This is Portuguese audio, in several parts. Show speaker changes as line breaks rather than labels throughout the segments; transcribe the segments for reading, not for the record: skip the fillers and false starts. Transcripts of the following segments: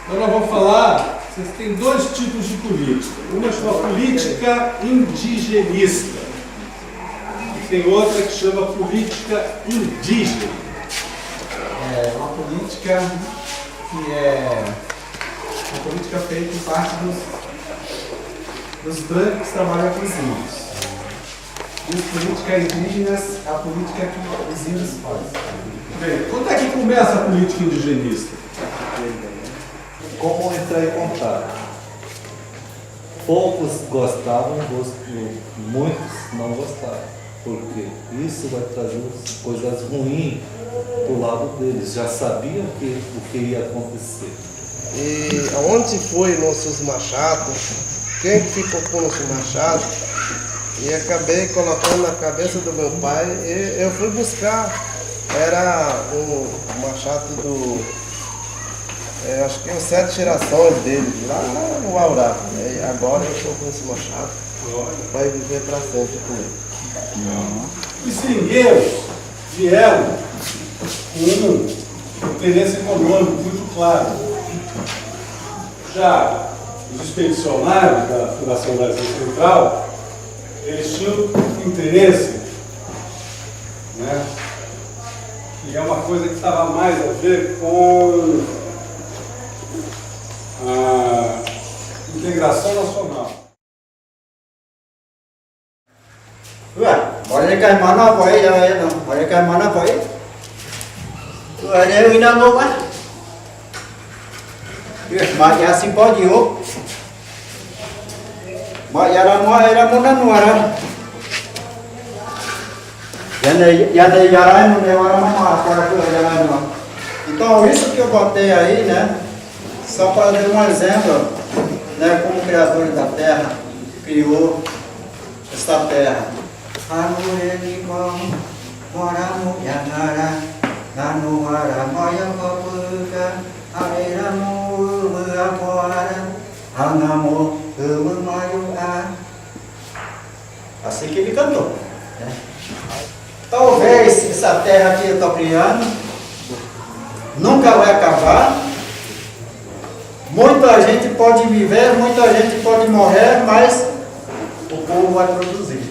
Então nós vamos falar, vocês têm dois tipos de política. Uma chama política indigenista e tem outra que chama política indígena.
É uma política que é uma política feita em parte dos brancos que trabalham com os índios. E as políticas indígenas, a política que os índios fazem.
Bem, quando é que começa a política indigenista?
Como entrar em contato? Poucos gostavam, muitos não gostavam, porque isso vai trazer coisas ruins do lado deles, já sabiam o que ia acontecer.
E aonde foi nossos machados, quem ficou com nossos machados, e acabei colocando na cabeça do meu pai, e eu fui buscar, era um machado acho que 7 gerações dele, lá no Aurá. Agora eu estou com esse machado, vai viver para sempre com ele.
Os seringueiros vieram com um interesse econômico muito claro. Já os expedicionários da Fundação Brasil Central, eles tinham interesse, né, que é uma coisa que estava mais a ver com a integração nacional.
Boleh kan mana boleh dah no. Boleh kan mana boleh. Tu ada ina ngok ah. Mak ya si podi ho. Mak ya era mona nuara. Ya yaran no levara mama para que jalan no. Então isso que eu botei aí, né? Só para dar um exemplo, né, como o Criador da Terra criou esta terra. Assim que ele cantou. Talvez essa terra que eu estou criando nunca vai acabar. Muita gente pode viver, muita gente pode morrer, mas o povo vai produzir.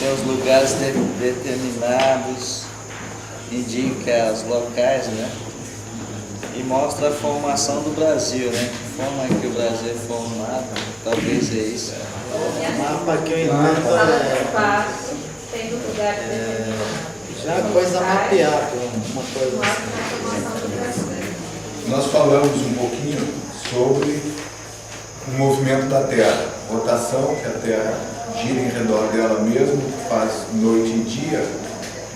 Os lugares determinados, indica os locais, né? E mostra a formação do Brasil, né? Como é que o Brasil é formado, talvez é isso.
O mapa que eu entendo
tem do lugar
já é coisa mapeada, uma coisa assim.
Nós falamos um pouquinho sobre o movimento da Terra, rotação, que a Terra gira em redor dela mesmo, faz noite e dia,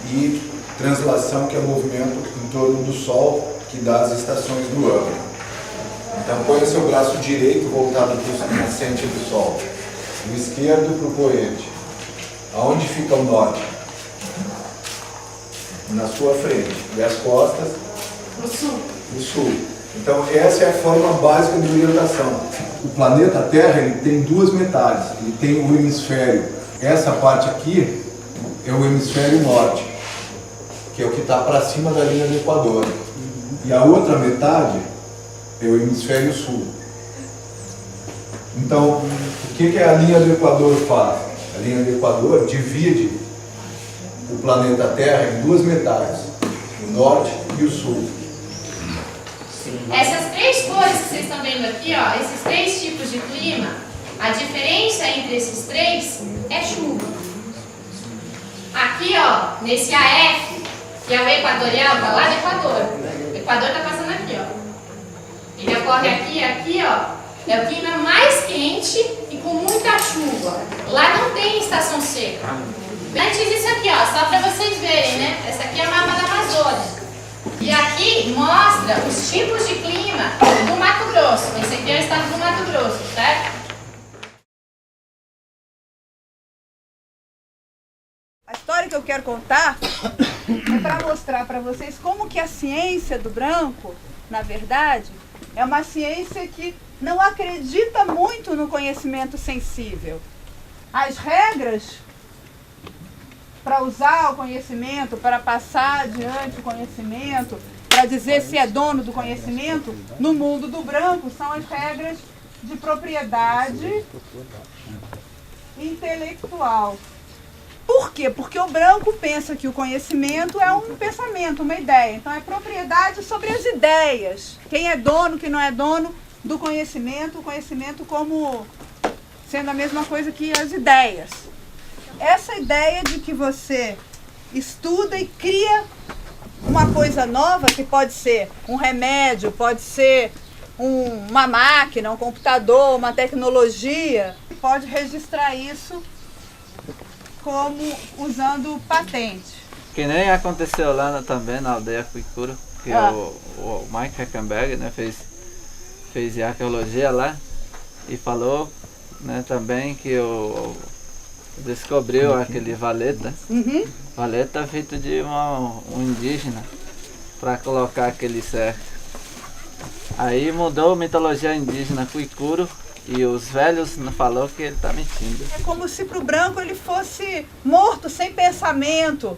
e translação, que é o movimento em torno do Sol, que dá as estações do ano. Então põe o seu braço direito voltado para o nascente do Sol, o esquerdo para o poente. Aonde fica o norte? Na sua frente. E as costas?
no sul.
No sul. Então essa é a forma básica de orientação. O planeta Terra ele tem duas metades. Ele tem o hemisfério. Essa parte aqui é o hemisfério norte, que é o que está para cima da linha do Equador. E a outra metade é o hemisfério sul. Então, o que a linha do Equador faz? A linha do Equador divide o planeta Terra em duas metades, o norte e o sul.
Essas três cores que vocês estão vendo aqui, ó, esses três tipos de clima, a diferença entre esses três é chuva. Aqui, ó, nesse AF, que é o equatorial, tá lá do Equador. O Equador tá passando aqui, ó. Ele ocorre aqui e aqui, ó. É o clima mais quente e com muita chuva. Lá não tem estação seca. Antes disso aqui, ó, só para vocês verem, né? Essa aqui é a mapa da Amazônia. E aqui mostra os tipos de clima do Mato Grosso. Esse aqui é o estado do Mato Grosso, certo?
quero contar é para mostrar para vocês como que a ciência do branco, na verdade, é uma ciência que não acredita muito no conhecimento sensível. As regras para usar o conhecimento, para passar adiante o conhecimento, para dizer se é dono do conhecimento, no mundo do branco, são as regras de propriedade intelectual. Por quê? Porque o branco pensa que o conhecimento é um pensamento, uma ideia. Então é propriedade sobre as ideias. Quem é dono, quem não é dono do conhecimento, o conhecimento como sendo a mesma coisa que as ideias. Essa ideia de que você estuda e cria uma coisa nova, que pode ser um remédio, pode ser uma máquina, um computador, uma tecnologia, pode registrar isso como usando patente.
Que nem aconteceu lá também na aldeia Cuicura, que o Mike Heckenberg, né, fez arqueologia lá e falou, né, também que descobriu aquele valeta. Valeta feito de um indígena para colocar aquele cerco. Aí mudou a mitologia indígena Cuicuro e os velhos falou que ele está mentindo.
É como se para o branco ele fosse morto, sem pensamento,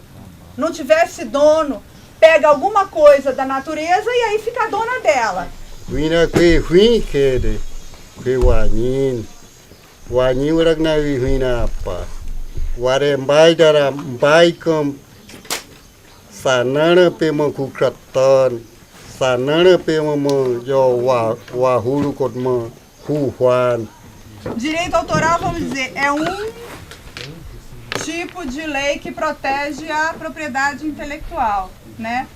não tivesse dono, pega alguma coisa da natureza e aí fica dona dela. Direito autoral, vamos dizer, é um tipo de lei que protege a propriedade intelectual, né?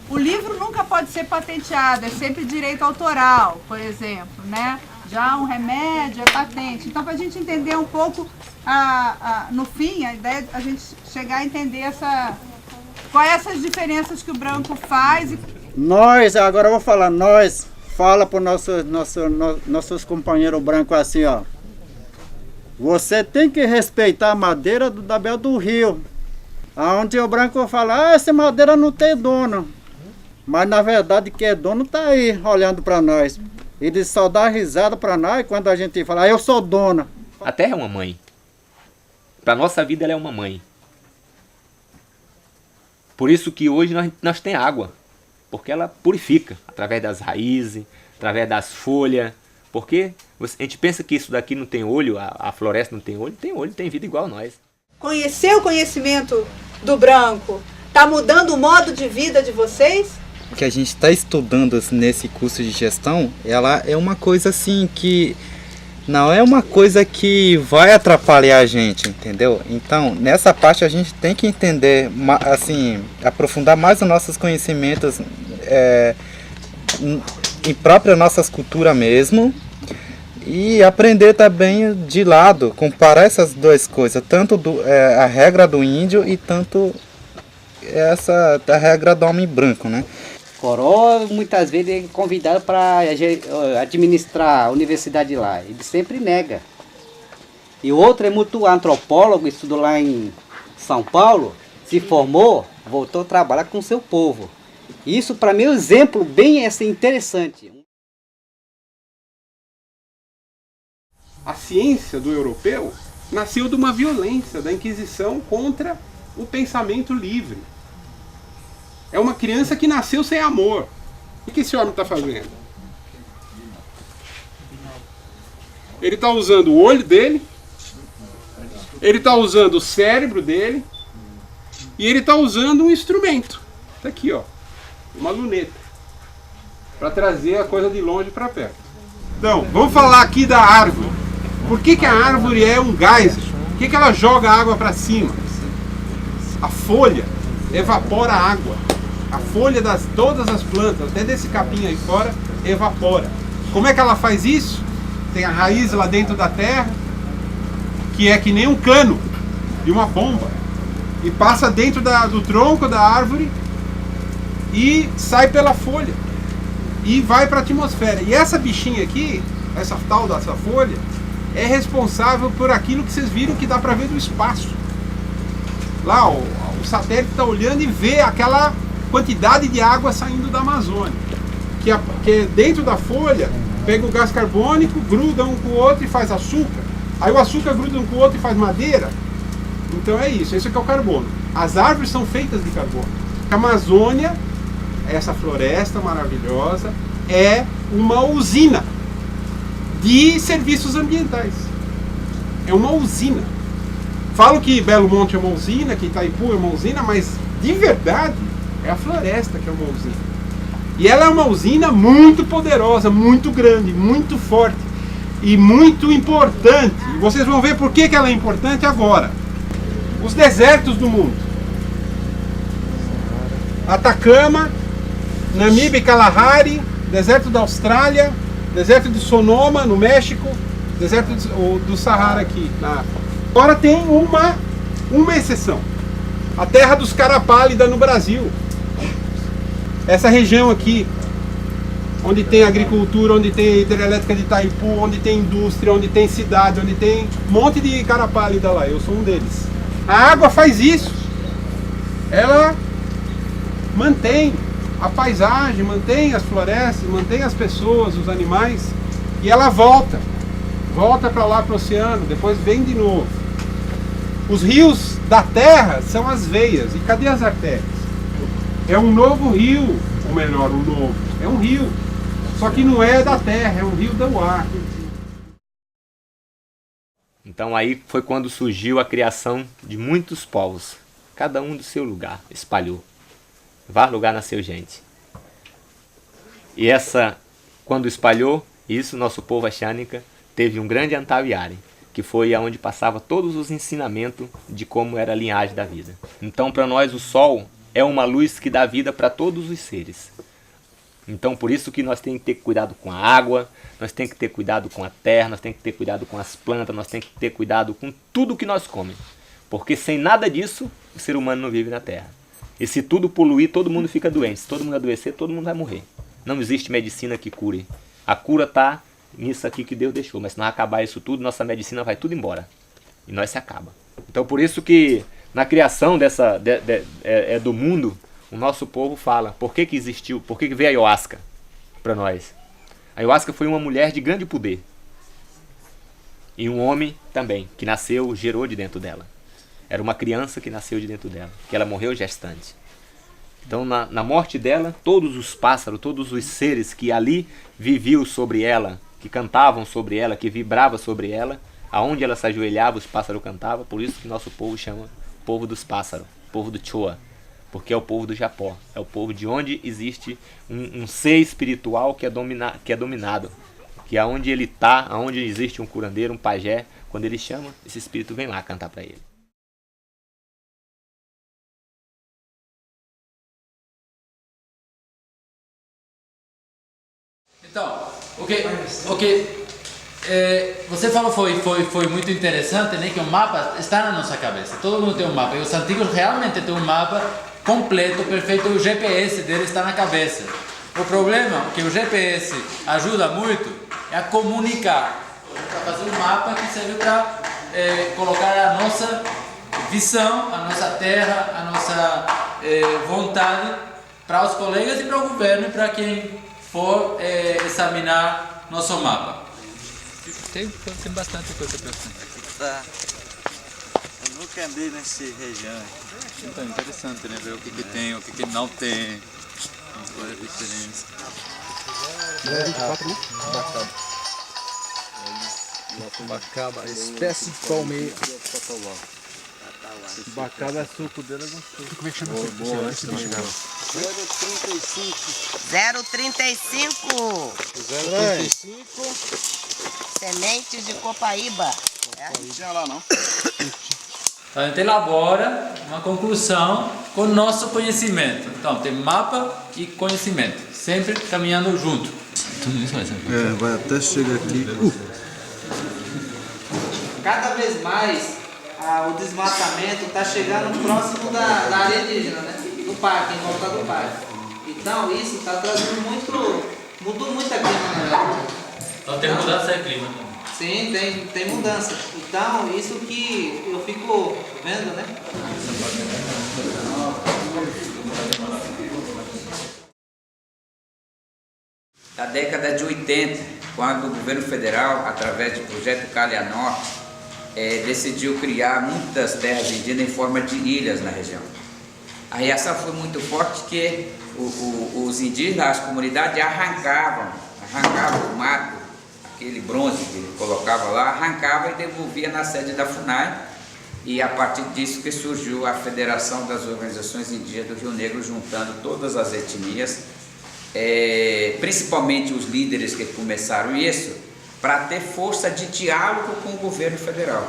O livro nunca pode ser patenteado, é sempre direito autoral, por exemplo, né? Já um remédio é patente. Então, para a gente entender um pouco, no fim, a ideia é a gente chegar a entender quais essas diferenças que o branco faz.
Nós, agora eu vou falar, fala para nossos companheiros brancos assim, ó. Você tem que respeitar a madeira da beira do rio. Onde o branco fala, essa madeira não tem dono. Mas na verdade quem é dono tá aí, olhando para nós. Ele só dá risada para nós quando a gente fala, eu sou dona.
A terra é uma mãe. Para nossa vida ela é uma mãe. Por isso que hoje nós temos água. Porque ela purifica, através das raízes, através das folhas. Porque a gente pensa que isso daqui não tem olho, a floresta não tem olho, tem vida igual a nós.
Conhecer o conhecimento do branco está mudando o modo de vida de vocês?
O que a gente está estudando nesse curso de gestão, ela é uma coisa assim que não é uma coisa que vai atrapalhar a gente, entendeu? Então, nessa parte a gente tem que entender, assim, aprofundar mais os nossos conhecimentos em própria nossas culturas mesmo, e aprender também de lado, comparar essas duas coisas, tanto a regra do índio e tanto a regra do homem branco, né?
Coró, muitas vezes, é convidado para administrar a universidade lá. Ele sempre nega. E outro é muito antropólogo, estudou lá em São Paulo, se formou, voltou a trabalhar com o seu povo. Isso, para mim, é um exemplo bem interessante.
A ciência do europeu nasceu de uma violência da Inquisição contra o pensamento livre. É uma criança que nasceu sem amor. O que esse homem está fazendo? Ele está usando o olho dele, ele está usando o cérebro dele, e ele está usando um instrumento. Está aqui, ó, uma luneta, para trazer a coisa de longe para perto. Então, vamos falar aqui da árvore. Por que a árvore é um geyser? Por que ela joga água para cima? A folha evapora a água. A folha de todas as plantas, até desse capim aí fora, evapora. Como é que ela faz isso? Tem a raiz lá dentro da terra, que é que nem um cano de uma bomba. E passa dentro do tronco da árvore e sai pela folha. E vai para a atmosfera. E essa bichinha aqui, essa tal dessa folha, é responsável por aquilo que vocês viram que dá para ver do espaço. Lá, o o satélite está olhando e vê aquela quantidade de água saindo da Amazônia. Que é dentro da folha, pega o gás carbônico, gruda um com o outro e faz açúcar. Aí o açúcar gruda um com o outro e faz madeira. Então é isso que é o carbono. As árvores são feitas de carbono. A Amazônia, essa floresta maravilhosa, é uma usina de serviços ambientais. É uma usina. Falo que Belo Monte é uma usina, que Itaipu é uma usina, mas de verdade é a floresta que é uma usina. E ela é uma usina muito poderosa, muito grande, muito forte e muito importante. E vocês vão ver por que ela é importante agora. Os desertos do mundo. Atacama, Namíbia e Kalahari, deserto da Austrália, deserto de Sonoma, no México, deserto do Saara aqui na África. Agora tem uma exceção. A terra dos cara pálida no Brasil. Essa região aqui, onde tem agricultura, onde tem hidrelétrica de Itaipu, onde tem indústria, onde tem cidade, onde tem um monte de cara pálida lá, eu sou um deles. A água faz isso. Ela mantém a paisagem, mantém as florestas, mantém as pessoas, os animais, e ela volta para lá para o oceano, depois vem de novo. Os rios da terra são as veias, e cadê as artérias? É um novo rio, ou melhor, é um rio, só que não é da terra, é um rio do ar.
Então aí foi quando surgiu a criação de muitos povos, cada um do seu lugar, espalhou. Vários lugares nasceu gente. E quando espalhou, isso nosso povo Axânica teve um grande Antaviari, que foi aonde passava todos os ensinamentos de como era a linhagem da vida. Então para nós o sol é uma luz que dá vida para todos os seres. Então por isso que nós temos que ter cuidado com a água, nós temos que ter cuidado com a terra, nós temos que ter cuidado com as plantas, nós temos que ter cuidado com tudo que nós comemos. Porque sem nada disso, o ser humano não vive na terra. E se tudo poluir, todo mundo fica doente. Se todo mundo adoecer, todo mundo vai morrer. Não existe medicina que cure. A cura está nisso aqui que Deus deixou. Mas se nós acabar isso tudo, nossa medicina vai tudo embora. E nós se acaba. Então por isso que na criação do mundo, o nosso povo fala, por que existiu, por que veio a ayahuasca para nós? A ayahuasca foi uma mulher de grande poder. E um homem também, que nasceu, gerou de dentro dela. Era uma criança que nasceu de dentro dela, que ela morreu gestante. Então na morte dela, todos os pássaros, todos os seres que ali viviam sobre ela, que cantavam sobre ela, que vibravam sobre ela, aonde ela se ajoelhava, os pássaros cantavam. Por isso que nosso povo chama povo dos pássaros, povo do Choa, porque é o povo do Japó, é o povo de onde existe um ser espiritual que é dominado, que é onde ele está, aonde existe um curandeiro, um pajé, quando ele chama, esse espírito vem lá cantar para ele.
Então, o que você falou foi muito interessante, né? Que o mapa está na nossa cabeça. Todo mundo tem um mapa. E os antigos realmente têm um mapa completo, perfeito. O GPS dele está na cabeça. O problema é que o GPS ajuda muito é a comunicar, para fazer um mapa que serve para colocar a nossa visão, a nossa terra, a nossa vontade para os colegas e para o governo e para quem for examinar nosso mapa. Tem bastante coisa para
Tá. Eu nunca andei nessa região.
Então, interessante, né? Ver o que tem, o que não tem. Qual é a diferença.
24, né?
Bacaba,
espécie de palmeira.
Bacaba é suco dele, é gostoso.
Como é que chama esse bicho?
035.
035.
Sementes de copaíba.
Não tinha lá, não.
A gente elabora uma conclusão com o nosso conhecimento. Então, tem mapa e conhecimento, sempre caminhando junto.
Vai até chegar aqui.
Cada vez mais o desmatamento está chegando próximo da área indígena, né? Do parque, em volta do parque. Então isso está trazendo mudou muito a clima, né?
Então tem mudança de clima.
Sim, tem mudança. Então isso que eu fico vendo, né?
Da década de 80, quando o governo federal, através do projeto Calha Norte, decidiu criar muitas terras indígenas em forma de ilhas na região. A reação foi muito forte que os indígenas, as comunidades arrancavam o mato, aquele bronze que ele colocava lá, arrancava e devolvia na sede da FUNAI, e a partir disso que surgiu a Federação das Organizações Indígenas do Rio Negro, juntando todas as etnias, principalmente os líderes que começaram isso, para ter força de diálogo com o governo federal.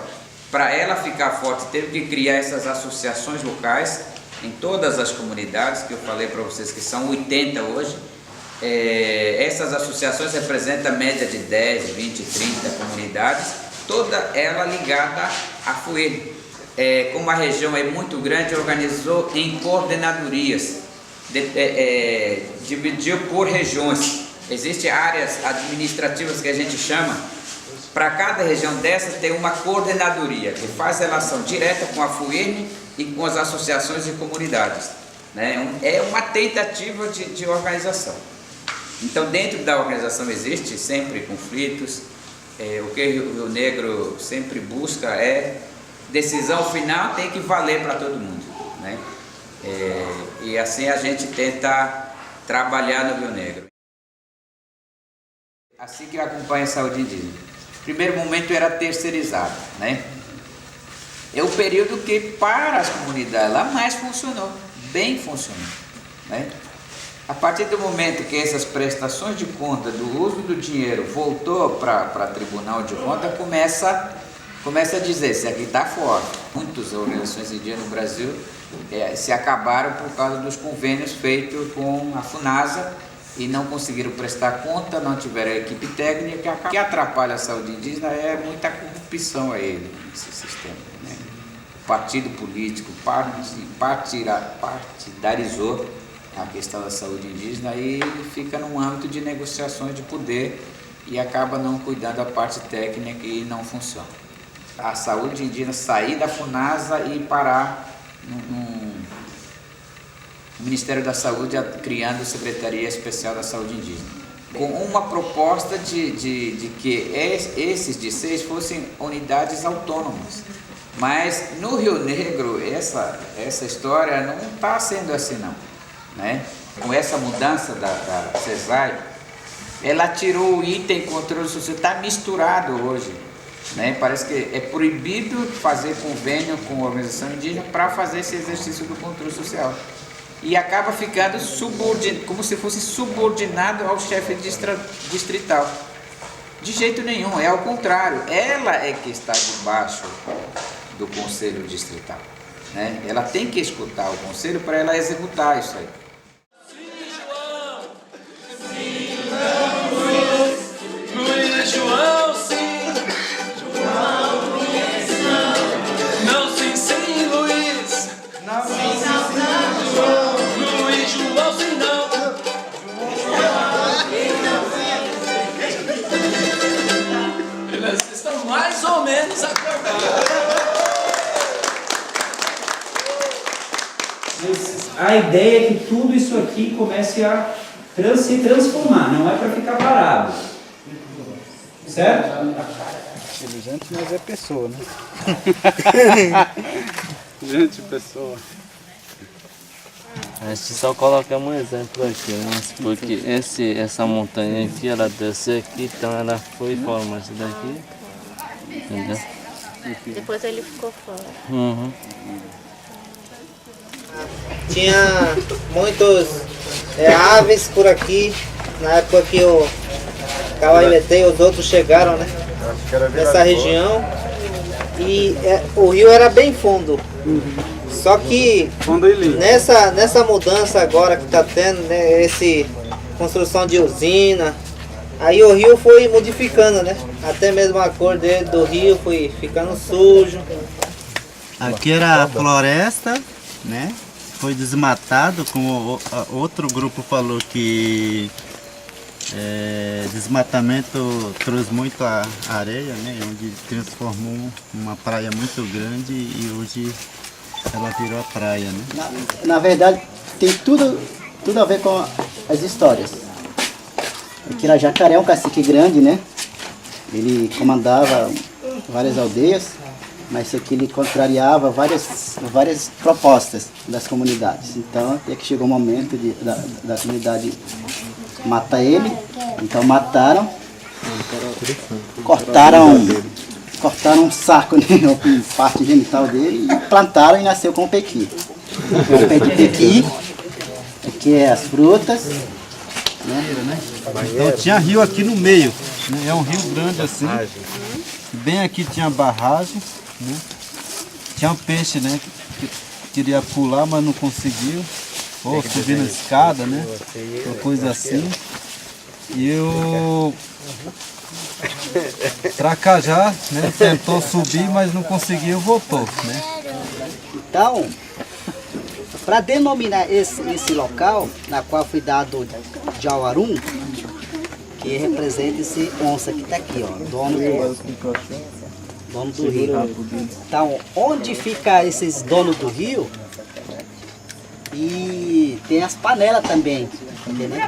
Para ela ficar forte, teve que criar essas associações locais em todas as comunidades, que eu falei para vocês que são 80 hoje. Essas associações representam a média de 10, 20, 30 comunidades, toda ela ligada à FUEL. Como a região é muito grande, organizou em coordenadorias, dividiu por regiões. Existem áreas administrativas que a gente chama, para cada região dessa tem uma coordenadoria que faz relação direta com a FUEL e com as associações de comunidades, né? É uma tentativa de organização. Então, dentro da organização existe sempre conflitos. O que o Rio Negro sempre busca é decisão final tem que valer para todo mundo, né? E assim a gente tenta trabalhar no Rio Negro. Assim que eu acompanho a saúde indígena. Primeiro momento era terceirizado, né? É o período que para as comunidades lá mais funcionou, bem funcionou, né? A partir do momento que essas prestações de conta do uso do dinheiro voltou para Tribunal de Contas, começa a dizer, se aqui está fora. Muitas organizações indígenas no Brasil se acabaram por causa dos convênios feitos com a FUNASA e não conseguiram prestar conta, não tiveram a equipe técnica. O que atrapalha a saúde indígena é muita corrupção aí nesse sistema, né? O partido político partidarizou a questão da saúde indígena e fica num âmbito de negociações de poder e acaba não cuidando da parte técnica e não funciona. A saúde indígena sair da FUNASA e parar no Ministério da Saúde, criando a Secretaria Especial da Saúde Indígena, com uma proposta de que esses DCs fossem unidades autônomas. Mas no Rio Negro essa história não está sendo assim não, né? Com essa mudança da CESAI, ela tirou o item controle social, está misturado hoje, né? Parece que é proibido fazer convênio com a organização indígena para fazer esse exercício do controle social. E acaba ficando como se fosse subordinado ao chefe distrital. De jeito nenhum, é ao contrário, ela é que está debaixo do Conselho Distrital, né? Ela tem que escutar o Conselho para ela executar isso aí.
Luiz João, sim. João, Luiz, não. Não, sim, sim, Luiz. Não, sim, sim, João. Luiz João, sim, não. Eles estão mais ou menos acordados.
A ideia é que tudo isso aqui comece a se transformar, não é para ficar parado. Certo?
Inteligente, mas é pessoa, né?
Gente, pessoa.
A gente só coloca um exemplo aqui, né? Porque essa montanha aqui, ela desce aqui, então ela foi formar isso daqui. Entendeu?
Depois ele ficou fora.
Uhum.
Tinha muitos aves por aqui, na época que o Cauailete e os outros chegaram, né? Nessa região. E o rio era bem fundo. Só que nessa mudança agora que está tendo, né, construção de usina, aí o rio foi modificando, né? Até mesmo a cor do rio foi ficando sujo.
Aqui era a floresta, né? Foi desmatado, como outro grupo falou que desmatamento trouxe muito a areia, né? Onde transformou uma praia muito grande e hoje
Ela virou a praia, né?
Na verdade, tem tudo a ver com as histórias. Aqui era Jacaré, um cacique grande, né? Ele comandava várias aldeias, mas isso aqui ele contrariava várias propostas das comunidades. Então, até que chegou o momento da comunidade matar ele. Então mataram, cortaram um saco, né, com parte genital dele e plantaram e nasceu com o pequi. O pé de pequi, aqui é as frutas. Né?
Então tinha rio aqui no meio, né? É um rio grande assim. Bem aqui tinha barragem, né? Tinha um peixe, né? Que queria pular, mas não conseguiu. Ou subir na escada, né? Uma coisa assim. E o Tracajá, né? Tentou subir, mas não conseguiu, voltou, né?
Então, para denominar esse local, na qual foi dado Jauarum, que representa esse onça que está aqui, ó, dono do rio. Então, onde fica esses donos do rio, e tem as panelas também, entendeu?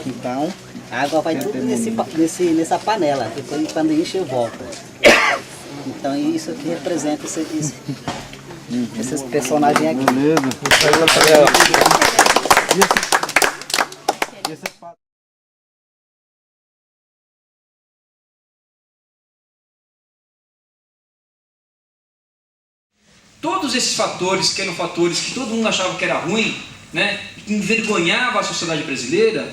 Então, a água vai tudo nessa panela, depois quando enche volta. Então, isso aqui representa esses personagens aqui.
Todos esses fatores, que eram fatores que todo mundo achava que era ruim, né, que envergonhava a sociedade brasileira,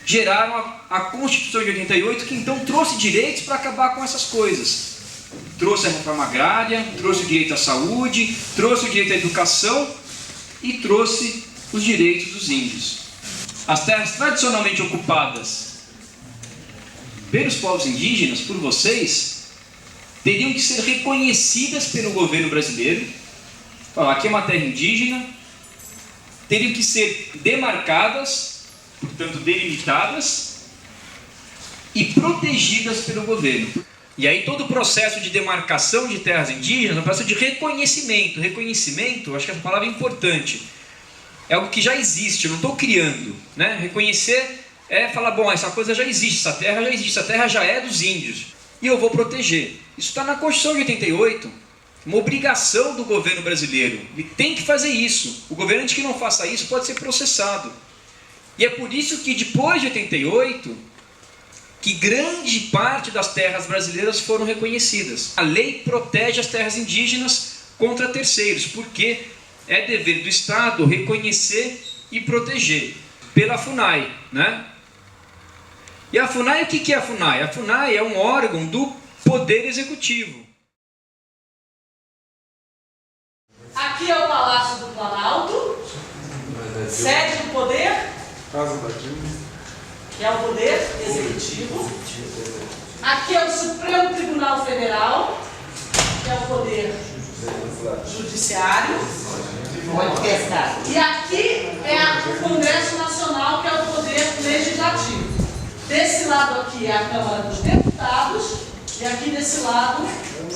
geraram a Constituição de 88, que então trouxe direitos para acabar com essas coisas. Trouxe a reforma agrária, trouxe o direito à saúde, trouxe o direito à educação e trouxe os direitos dos índios. As terras tradicionalmente ocupadas pelos povos indígenas, por vocês, teriam que ser reconhecidas pelo governo brasileiro. Aqui é uma terra indígena, teriam que ser demarcadas, portanto delimitadas, e protegidas pelo governo. E aí todo o processo de demarcação de terras indígenas é um processo de reconhecimento. Reconhecimento, acho que essa palavra é importante. É algo que já existe, eu não estou criando. Né? Reconhecer é falar, bom, essa coisa já existe, essa terra já existe, essa terra já é dos índios. E eu vou proteger. Isso está na Constituição de 88, uma obrigação do governo brasileiro. Ele tem que fazer isso. O governante que não faça isso pode ser processado. E é por isso que depois de 88, que grande parte das terras brasileiras foram reconhecidas. A lei protege as terras indígenas contra terceiros, porque é dever do Estado reconhecer e proteger pela FUNAI, né? E a FUNAI, o que é a FUNAI? A FUNAI é um órgão do Poder Executivo.
Aqui é o Palácio do Planalto, sede do poder,
Casa da Dilma,
que é o Poder Executivo. Aqui é o Supremo Tribunal Federal, que é o Poder Judiciário. E aqui é o Congresso Nacional, que é o Poder Legislativo. Desse lado aqui é a Câmara dos Deputados e aqui desse lado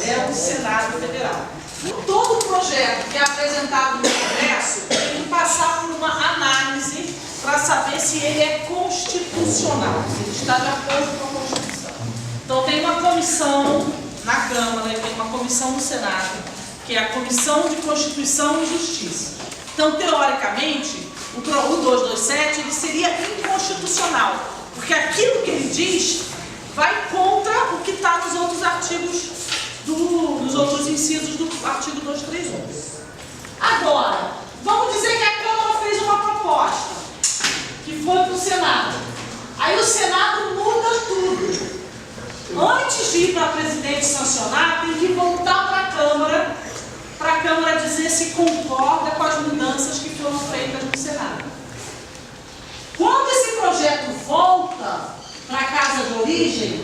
é o Senado Federal. Todo projeto que é apresentado no Congresso tem que passar por uma análise para saber se ele é constitucional, se ele está de acordo com a Constituição. Então tem uma comissão na Câmara e tem uma comissão no Senado, que é a Comissão de Constituição e Justiça. Então, teoricamente, o 227 ele seria inconstitucional, porque aquilo que ele diz vai contra o que está nos outros artigos, nos outros incisos do artigo 231. Agora, vamos dizer que a Câmara fez uma proposta, que foi para o Senado. Aí o Senado muda tudo. Antes de ir para a presidente sancionar, tem que voltar para a Câmara dizer se concorda com as mudanças que foram feitas no Senado. Quando esse projeto volta para a casa de origem,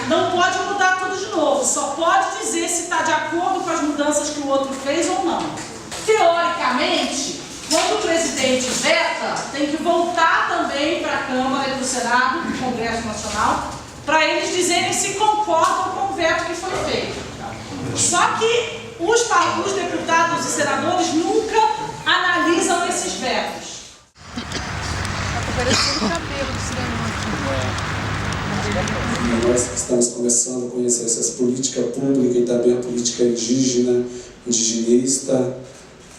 não pode mudar tudo de novo, só pode dizer se está de acordo com as mudanças que o outro fez ou não. Teoricamente, quando o presidente veta, tem que voltar também para a Câmara e para o Senado, para o Congresso Nacional, para eles dizerem se concordam com o veto que foi feito. Só que os deputados e senadores nunca analisam esses vetos.
Nós estamos começando a conhecer essas políticas públicas e também a política indígena, indigenista.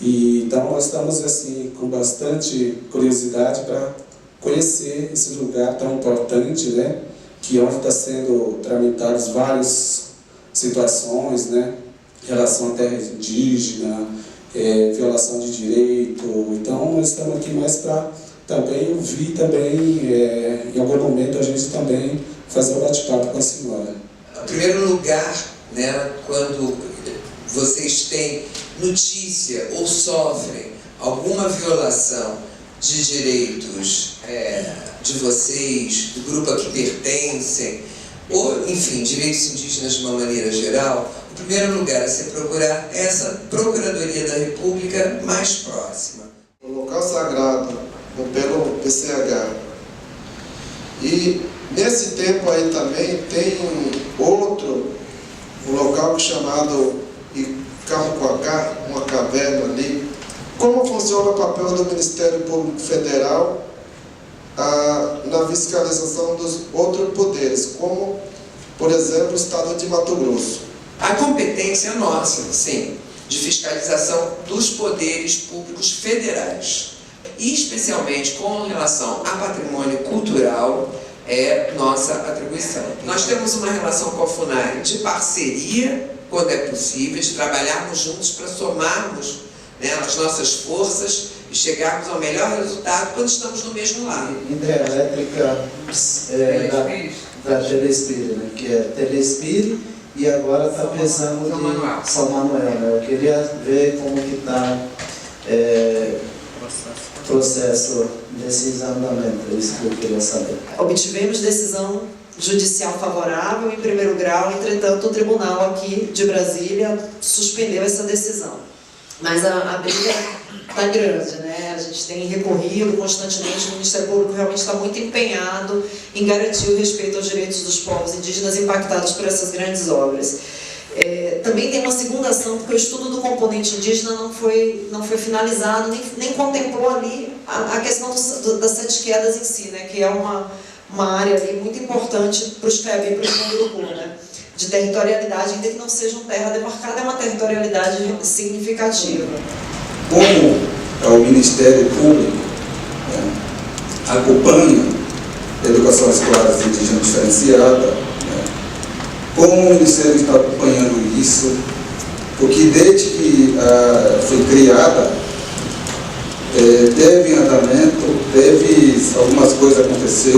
E então nós estamos assim com bastante curiosidade para conhecer esse lugar tão importante, né? Que onde está sendo tramitadas várias situações, né? Em relação à terra indígena, violação de direito. Então nós estamos aqui mais para também ouvir também, em algum momento a gente também fazer um bate-papo com a senhora.
Em primeiro lugar, né, quando vocês têm notícia ou sofrem alguma violação de direitos de vocês, do grupo a que pertencem, ou, enfim, direitos indígenas de uma maneira geral, em primeiro lugar é você procurar essa Procuradoria da República mais próxima.
O local sagrado, pelo PCH. E nesse tempo aí também tem um local chamado Icamuquacá, uma caverna ali. Como funciona o papel do Ministério Público Federal na fiscalização dos outros poderes, como, por exemplo, o Estado de Mato Grosso?
A competência é nossa, sim, de fiscalização dos poderes públicos federais. E especialmente com relação a patrimônio cultural, é nossa atribuição. Nós temos uma relação com a FUNAI de parceria, quando é possível, de trabalharmos juntos para somarmos, né, as nossas forças e chegarmos ao melhor resultado quando estamos no mesmo lado.
Hidrelétrica da Telespire, né, que é Telespire, e agora está pensando em São Manuel. Né? Eu queria ver como que está o processo desse andamento, é isso que eu queria saber.
Obtivemos decisão judicial favorável em primeiro grau, entretanto o tribunal aqui de Brasília suspendeu essa decisão. Mas a briga está grande, né? A gente tem recorrido constantemente, o Ministério Público realmente está muito empenhado em garantir o respeito aos direitos dos povos indígenas impactados por essas grandes obras. Também tem uma segunda ação, porque o estudo do componente indígena não foi finalizado, nem contemplou ali a questão das 7 quedas em si, né? Que é uma área ali muito importante para os FEB e para o Fundo do Cu, né? De territorialidade, ainda que não seja uma terra demarcada, é uma territorialidade significativa.
Como o Ministério Público acompanha a educação escolar indígena diferenciada, como o Ministério está acompanhando isso, porque desde que foi criada, teve andamento, teve algumas coisas aconteceu,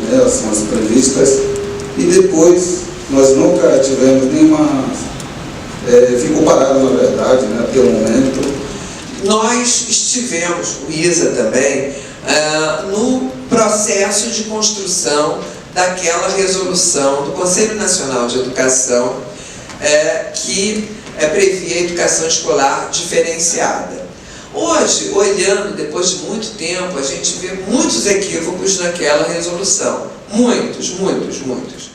né, assim, as previstas, e depois nós nunca tivemos nenhuma, ficou parado na verdade, né, até o momento.
Nós estivemos, o ISA também, no processo de construção daquela resolução do Conselho Nacional de Educação que previa a educação escolar diferenciada. Hoje, olhando, depois de muito tempo, a gente vê muitos equívocos naquela resolução. Muitos, muitos, muitos.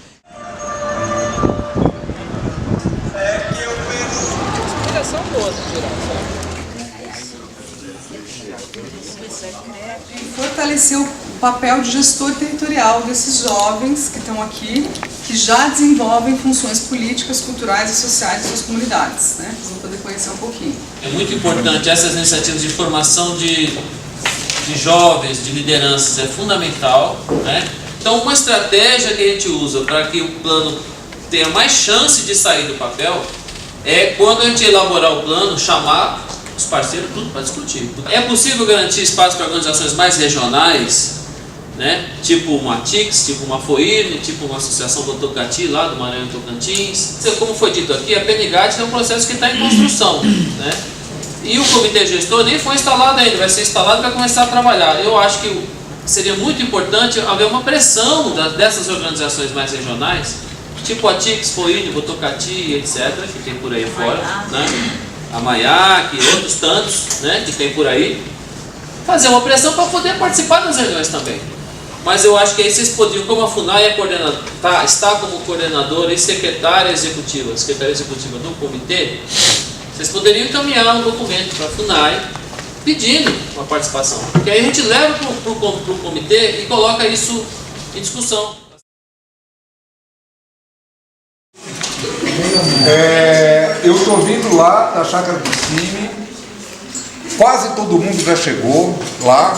Inspiração boa,
E fortalecer o papel de gestor territorial desses jovens que estão aqui, que já desenvolvem funções políticas, culturais e sociais em suas comunidades, né? Vocês vão poder conhecer um pouquinho.
É muito importante essas iniciativas de formação de jovens, de lideranças, é fundamental, né? Então, uma estratégia que a gente usa para que o plano tenha mais chance de sair do papel é, quando a gente elaborar o plano, chamar os parceiros tudo para discutir. É possível garantir espaço para organizações mais regionais, né? Tipo uma TICS, tipo uma FOIRN, tipo uma associação do Tocati lá do Maranhão e Tocantins. Como foi dito aqui, a PNGAT é um processo que está em construção, né? E o comitê gestor nem foi instalado ainda, vai ser instalado para começar a trabalhar. Eu acho que seria muito importante haver uma pressão dessas organizações mais regionais, tipo a TICS, FOIRN, Botocati, etc., que tem por aí fora, né? A MAIAC e outros tantos, né, que tem por aí, fazer uma pressão para poder participar das reuniões também. Mas eu acho que aí vocês poderiam, como a FUNAI está como coordenadora e secretária executiva do comitê,
Vocês poderiam encaminhar um documento para a FUNAI pedindo uma participação. Porque aí a gente leva para o comitê e coloca isso em discussão.
Eu estou vindo lá da Chácara do Cime, quase todo mundo já chegou lá,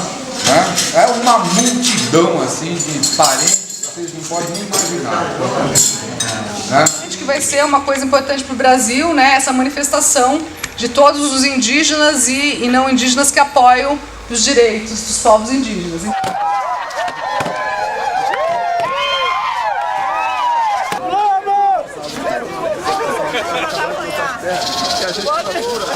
né? É uma multidão assim de parentes, vocês não podem nem imaginar. Né?
Que vai ser uma coisa importante para o Brasil, né? Essa manifestação de todos os indígenas e não indígenas que apoiam os direitos dos povos indígenas.
Que a gente procura.